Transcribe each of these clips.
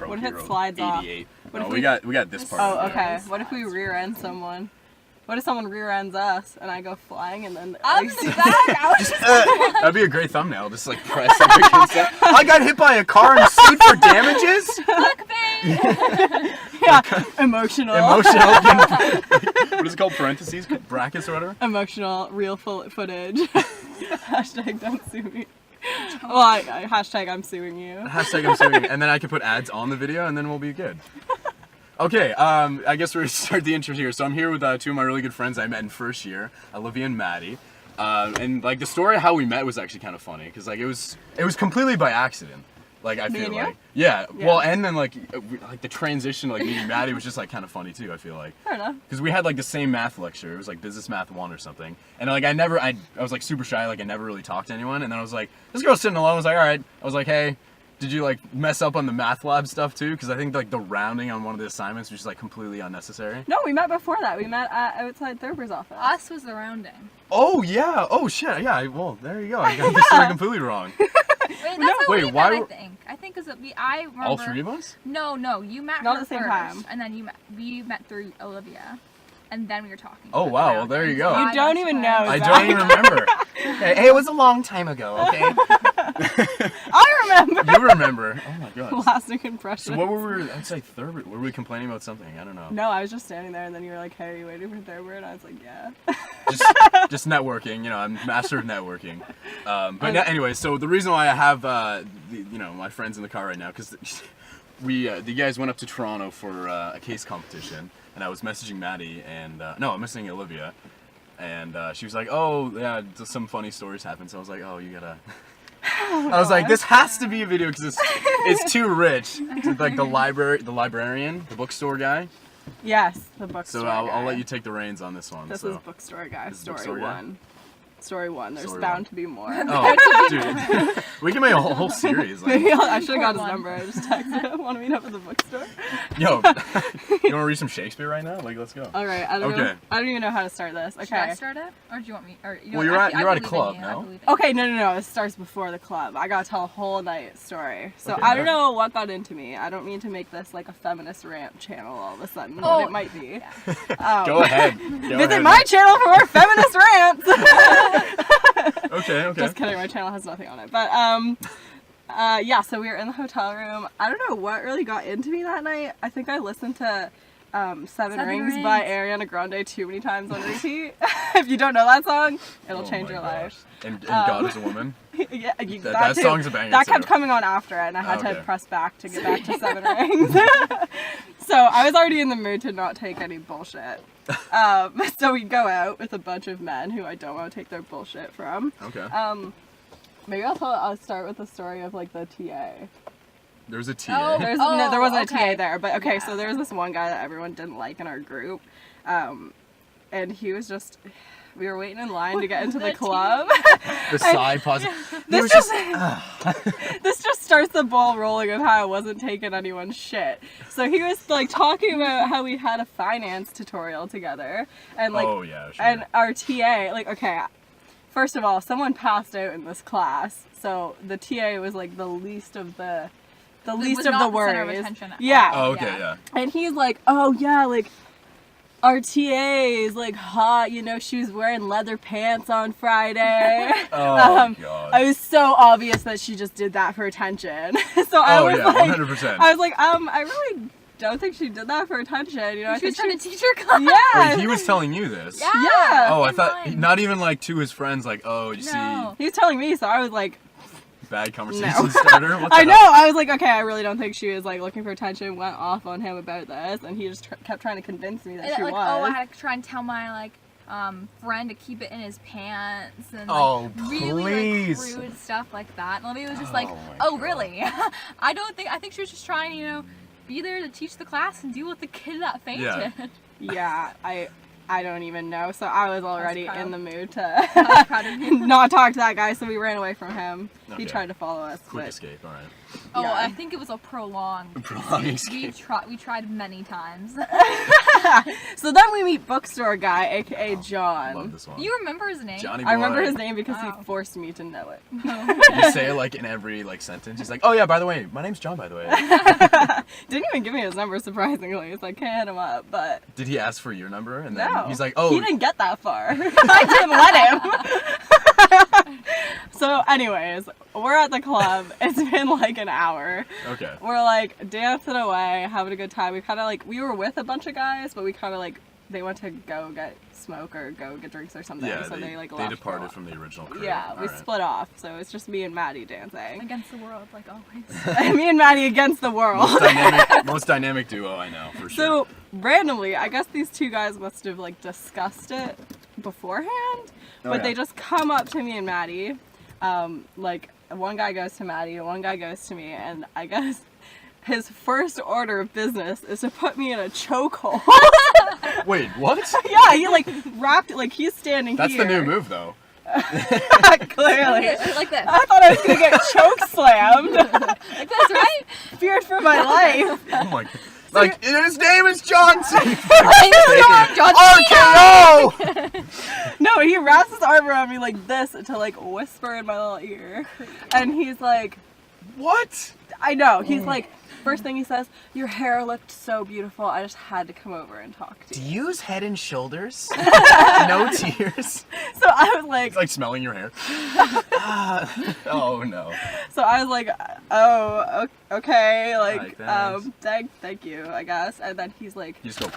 What if Hero it slides 88. off? What No, if we got this part. Oh, over there. okay. What if we rear end someone? What if someone rear ends us and I go flying and then I'm in the back. That'd be a great thumbnail. Just like press up against that. I got hit by a car and sued for damages. Clickbait. Yeah, emotional. Emotional. What is it called? Parentheses, brackets, or whatever. Emotional, real footage. Hashtag don't sue me. Well, hashtag I'm suing you. Hashtag I'm suing. And then I can put ads on the video, and then we'll be good. Okay, I guess we're gonna start the intro here. So I'm here with two of my really good friends I met in first year, Olivia and Maddy. And like the story of how we met was actually kind of funny because like it was completely by accident. Like I feel like yeah. Well, and then like the transition like meeting Maddy was just like kind of funny too. I feel like Fair enough. because we had like the same math lecture. It was like business math 1 or something. And like I was like super shy. Like I never really talked to anyone. And then I was like, this girl's sitting alone. I was like, all right. I was like, hey, did you like mess up on the math lab stuff too? Because I think like the rounding on one of the assignments was just like completely unnecessary. No, we met before that. We met outside Thurber's office. Us was the rounding. Oh yeah. Oh shit. Yeah. Well, there you go. I got this story completely wrong. Wait, that's how we met, why? I think. I think because I remember. All three of us? No, you met Not her at the same first, time. and then we met through Olivia, and then we were talking. Oh, about wow, the well, there you rounding. go. You My don't best even friend. know. I don't even remember. Hey, it was a long time ago. Okay. I remember. You remember? Oh my god. Lasting impression. So what were we? I'd say Thurber. Were we complaining about something? I don't know. No, I was just standing there, and then you were like, "Hey, are you waiting for Thurber?" And I was like, "Yeah." Just networking. You know, I'm master of networking. Anyway, so the reason why I have my friends in the car right now because the guys went up to Toronto for a case competition, and I was messaging Maddy and I'm messaging Olivia, and she was like, "Oh yeah, some funny stories happened." So I was like, "Oh, you gotta." I was like, this has to be a video because it's too rich. Like the librarian, the bookstore guy. Yes, the bookstore. So guy. I'll let you take the reins on this one. This is bookstore guy. This is Story bookstore guy? 1. Story 1. There's Story bound one. to be more. Oh, dude, we can make a whole series. Like, Maybe I should have got his One. number. I just texted him. Want to meet up at the bookstore? yo, you want to read some Shakespeare right now? Like, let's go. All right. I don't know. I don't even know how to start this. Okay. Should I start it, or do you want me? Or you know Well, what, you're at a believe in club, you, no? I believe in you. Okay, no. It starts before the club. I gotta tell a whole night story. So Okay, I don't alright. know what got into me. I don't mean to make this like a feminist rant channel all of a sudden, Oh. but it might be. Go ahead. Go Visit ahead. my channel for more feminist rants. Okay. Just kidding. My channel has nothing on it. But yeah. So we were in the hotel room. I don't know what really got into me that night. I think I listened to Seven Rings by Ariana Grande too many times on repeat. If you don't know that song, it'll change Oh your my gosh. life. And God is a woman. Yeah, That too. song's a banger That too. kept coming on after it, and I had Okay. to press back to get back to Seven Rings. So I was already in the mood to not take any bullshit. So we go out with a bunch of men who I don't want to take their bullshit from. Okay. Maybe I'll start with the story of like the TA. There's a TA. Oh, No, there wasn't a okay. TA there, but okay. Yeah. So there was this one guy that everyone didn't like in our group, and he was just. We were waiting in line to get into the club. The side pause. This just starts the ball rolling of how I wasn't taking anyone's shit. So he was like talking about how we had a finance tutorial together, and like, Oh yeah, sure. and our TA, like, okay, first of all, someone passed out in this class, so the TA was like the least of the least was of not the the center of worries. attention at Yeah. Oh, okay, yeah. And he's like, oh yeah, like, our TA is like hot, you know, she was wearing leather pants on Friday. Oh god. I was so obvious that she just did that for attention. So I was like, 100%. I was like, I really don't think she did that for attention, you know. I She was think trying to teach her class. Yeah. Wait, he was telling you this? Yeah. Yeah. Oh, I in thought line. not even like to his friends. Like, oh, you No. He was telling me, so I was like, see, bad conversation No. starter. What the I know. hell? I was like, okay, I really don't think she was like looking for attention. Went off on him about this, and he just kept trying to convince me that And, she like, was. oh, I had to try and tell my friend to keep it in his pants and Oh, really please. like, rude stuff like that. And Olivia was just like, my oh God. really? I think she was just trying, you know, be there to teach the class and deal with the kid that fainted. Yeah, I don't even know. So I was already proud. in the mood I to was proud of you. not talk to that guy, so we ran away from him. Okay. He tried to follow us, Quick but escape. All right. Oh, Yeah. I think it was a prolonged escape. We tried many times. so then we meet bookstore guy, aka Love John. this one. You remember his name? Johnny I remember boy. his name because Oh. he forced me to know it. You say it like in every like sentence. He's like, oh yeah, by the way, my name's John. By the way. Didn't even give me his number, surprisingly, so I can't hit him up, but... Did he ask for your number? And then No. he's like, oh. He didn't get that far. I didn't let him. So anyways, we're at the club. It's been like an hour. Okay. We're like dancing away, having a good time. We kind of like, we were with a bunch of guys, but we kind of like, they went to go get smoke or go get drinks or something. Yeah, so they like they left departed from the original crew. Yeah, we Alright. split off. So it's just me and Maddie dancing. Against the world, like always. Me and Maddie against the world. Most dynamic duo I know, for sure. So randomly, I guess these two guys must have like discussed it beforehand, but they just come up to me and Maddie. Like one guy goes to Maddie and one guy goes to me, and I guess his first order of business is to put me in a chokehold. Wait, what? Yeah, he like wrapped, like he's standing That's here. the new move, though. Clearly. Like this. I thought I was gonna get choke slammed. Like this, right? Feared for my life. Oh my god. Like, his name is Johnson! John RKO! No, he wraps his arm around me like this to like whisper in my little ear. And he's like, What? I know, he's like, first thing he says, your hair looked so beautiful, I just had to come over and talk to Do you. you use Head and Shoulders? No tears? So I was like, It's like smelling your hair. Oh no. so I was like, oh, okay, like, thanks. thank you, I guess. And then he's like, You just go.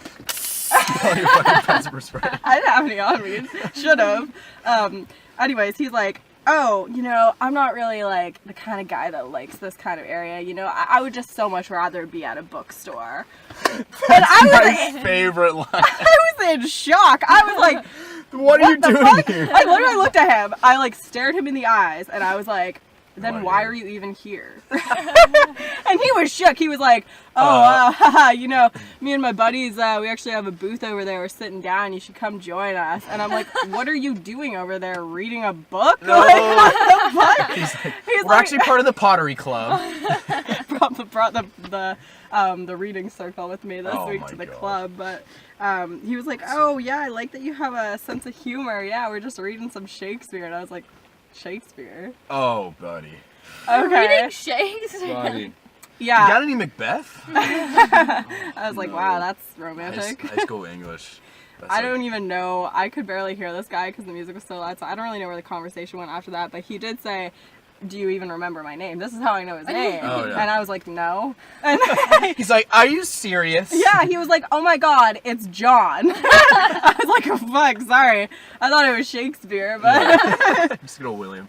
Oh, your fucking pepper spray. I didn't have any on me. Should have. Anyways, he's like, oh, you know, I'm not really like the kind of guy that likes this kind of area. You know, I would just so much rather be at a bookstore. And I was My favorite line. I was in shock. I was like, What are you the doing fuck? here? I literally looked at him. I like stared him in the eyes, and I was like, then why God. are you even here? And he was shook. He was like, oh, haha, you know, me and my buddies, we actually have a booth over there. We're sitting down. You should come join us. And I'm like, what are you doing over there? Reading a book? No. Like, what the fuck? He's like, He's we're like- actually part of the pottery club. brought the reading circle with me this Oh week my to the gosh. club, but he was like, oh yeah, I like that you have a sense of humor. Yeah, we're just reading some Shakespeare. And I was like, Shakespeare? Oh, buddy. Okay. Reading Shakespeare. Buddy. Yeah. You got any Macbeth? I was like, wow, that's romantic. High school English. That's I like- don't even know. I could barely hear this guy because the music was so loud, so I don't really know where the conversation went after that, but he did say, do you even remember my name? This is how I know his name. Oh, yeah. And I was like, no. And He's like, are you serious? yeah, he was like, oh my god, it's John. I was like, oh fuck, sorry. I thought it was Shakespeare, but Just good old William.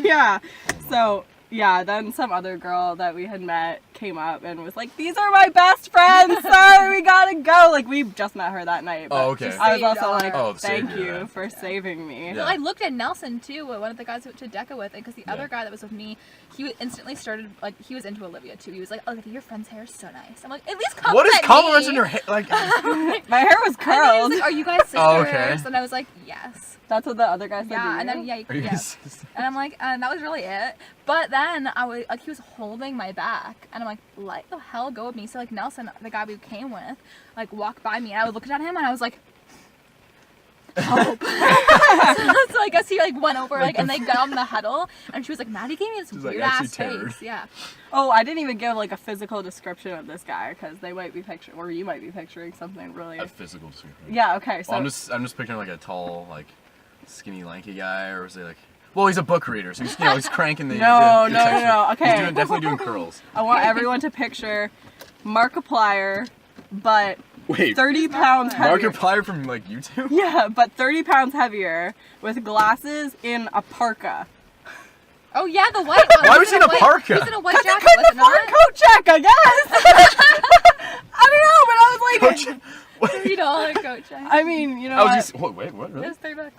yeah. So, yeah, then some other girl that we had met came up and was like, these are my best friends, sorry, we gotta go. Like, we just met her that night. But Oh, okay. I was Saved also like, Oh, thank saved you you. for saving me. Yeah. Well, I looked at Nelson too, one of the guys who went to DECA with, because the Yeah. other guy that was with me, he instantly started, like, he was into Olivia too. He was like, Olivia, your friend's hair is so nice. I'm like, at least compliment What is compliments me. in your hair? Like, My hair was And then he curled. was like, are you guys sisters? Oh, okay. And I was like, yes. That's what the other guy said to Yeah, you? and then, yeah, are you yes. And I'm like, and that was really it. But then I was like, he was holding my back, and I'm like, let the hell go of me. So like Nelson, the guy we came with, like walked by me, and I was looking at him, and I was like, help. so I guess he like went over, like, and they got on the huddle, and she was like, Maddie gave me this was, like, weird ass actually terrored. face. Yeah. Oh, I didn't even give like a physical description of this guy because they might be picturing, or you might be picturing something really. a physical description. Yeah. Okay. So Well, I'm just picturing like a tall, like skinny, lanky guy, or is he like? Well, he's a book reader, so he's cranking the. No, the no, texture. no, okay. He's definitely doing curls. I want everyone to picture Markiplier, but Wait, 30 pounds heavier. Markiplier from like YouTube? Yeah, but 30 pounds heavier with glasses in a parka. Oh yeah, the white one. Why was he in a parka? He was in a white Because he jacket, couldn't wasn't afford it? coat check, I guess. I don't know, but I was like, What? $3 coat check. I mean, you know I was what? just. Wait, what? It Really? was $3.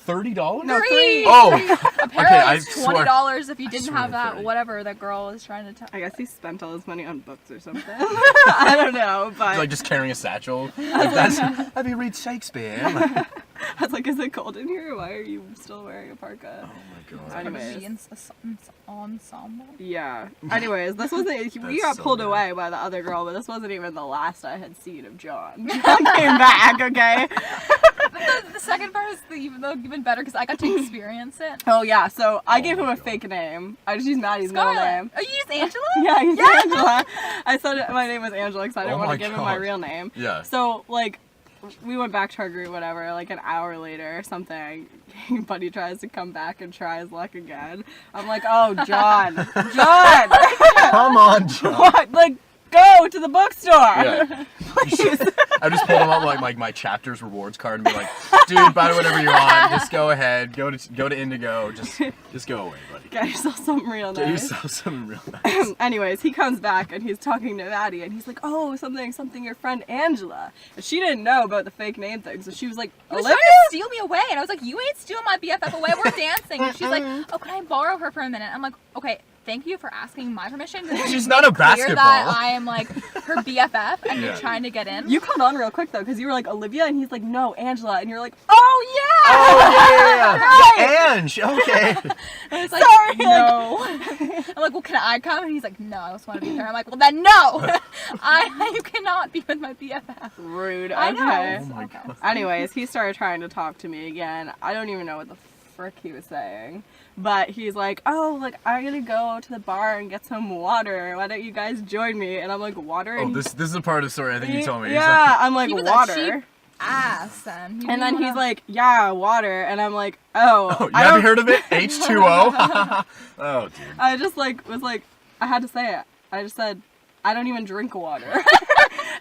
$30? No, Free. Oh. Apparently Okay, I it's swear- $20 if you didn't swear have to that 30. whatever the girl was trying to tell. I guess he spent all his money on books or something. I don't know, but Like just carrying a satchel. Like that'd be read Shakespeare. I was like, is it cold in here? Why are you still wearing a parka? Oh my god. Anyways. Ensemble. Yeah. Anyways, this wasn't. We got so pulled good. away by the other girl, but this wasn't even the last I had seen of John. John came back, okay? The second part is even better because I got to experience it. Oh yeah. So I gave Oh him my a God. fake name. I just used Maddie's middle Scarlett. name. Oh, you used Angela? Yeah, he's Angela. I said my name was Angela because I didn't Oh want my to give him my God. real name. Yeah. So like, we went back to our group, whatever. Like an hour later or something, Buddy tries to come back and try his luck again. I'm like, oh John, John, Come on, John. what? Like, go to the bookstore. Yeah. Please. I just pulled him up like my chapters rewards card and be like, dude, buy whatever you want. Just go ahead. Go to Indigo. Just go away, buddy. Get yourself something real Get nice. yourself something real nice. Anyways, he comes back and he's talking to Maddie and he's like, oh, something, your friend Angela. And she didn't know about the fake name thing, so she was like, He was Olivia? trying to steal me away, and I was like, you ain't stealing my BFF away, we're dancing. And she's like, oh, can I borrow her for a minute? I'm like, okay, thank you for asking my permission. She's not a Clear basketball. that I am like her BFF and Yeah. you're trying to get in. You caught on real quick though, because you were like, Olivia, and he's like, no, Angela. And you're like, oh yeah! Oh yeah. Ange. Okay. And I was like, Sorry, no. I'm like, well, can I come? And he's like, no, I just want to be with her. I'm like, well, then no. You cannot be with my BFF. Rude. I Okay. know. Oh my Okay. God. Anyways, he started trying to talk to me again. I don't even know what the frick he was saying. But he's like, oh, like, I'm gonna go to the bar and get some water. Why don't you guys join me? And I'm like, water? Oh, And this is a part of the story I think you told me. Yeah, I'm like, He was water. a cheap ass then. He And didn't then he's wanna- like, yeah, water. And I'm like, oh. Oh, you I haven't don't- heard of it? H2O? Oh, dude. I just like was like, I had to say it. I just said, I don't even drink water.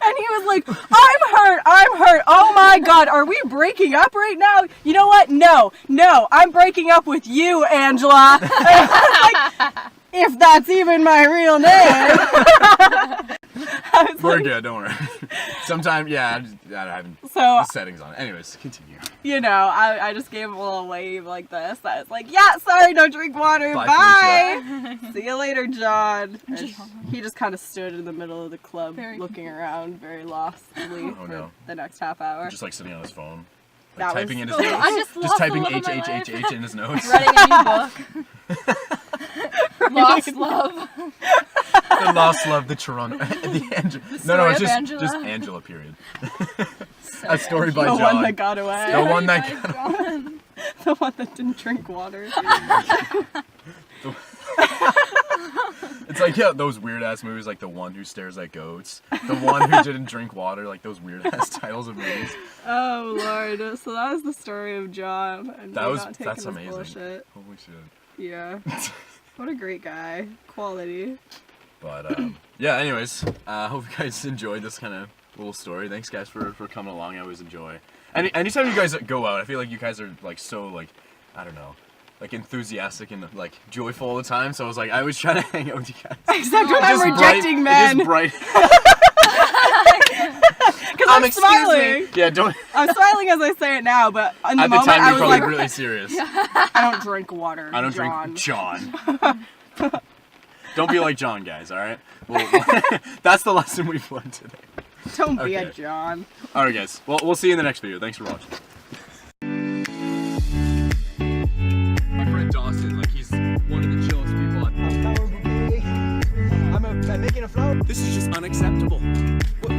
And he was like, I'm hurt. Oh my God, are we breaking up right now? You know what? No, I'm breaking up with you, Angela. And I was like, if that's even my real name. I was We're like, good, don't worry. Sometimes, yeah, I haven't so, the settings on it. Anyways, continue. you know, I just gave him a little wave like this. I was like, yeah, sorry, don't drink water. Bye, Bye. See you later, John. And John. he just kind of stood in the middle of the club Very looking around very lostly Oh, for no. the next half hour. Just like sitting on his phone. That Like typing was- in his notes. I just lost typing the love of my H life. in his notes. Writing a new book. Lost love. The Lost Love, the Toronto. The Angela. No, story it's of just Angela. Angela, period. So A story by the John. one that got away. The one that Sorry, John. The one that didn't drink water. It's like, yeah, those weird ass movies like The One Who Stares at Goats. The One Who Didn't Drink Water, like those weird ass titles of movies. Oh Lord. So that was the story of John. And That we was- got taken that's as amazing. Bullshit. Holy shit. Yeah. What a great guy. Quality. But yeah, anyways, hope you guys enjoyed this kind of little story. Thanks guys for coming along. I always enjoy. Anytime you guys go out, I feel like you guys are like so like, I don't know, like enthusiastic and like joyful all the time. So I was like, I always try to hang out with you guys. Except when Just I'm rejecting men. Just bright. Because I'm excuse me. smiling. Yeah, don't. I'm smiling as I say it now, but in the At the moment time, I you're was probably like, really serious. I don't drink water. I don't John. drink John. Don't be like John, guys. All right. Well, that's the lesson we've learned today. Don't be a Okay. John. All right, guys. Well, we'll see you in the next video. Thanks for watching. My friend Dawson, like he's one of the chillest people. I'm making a float. This is just unacceptable. What?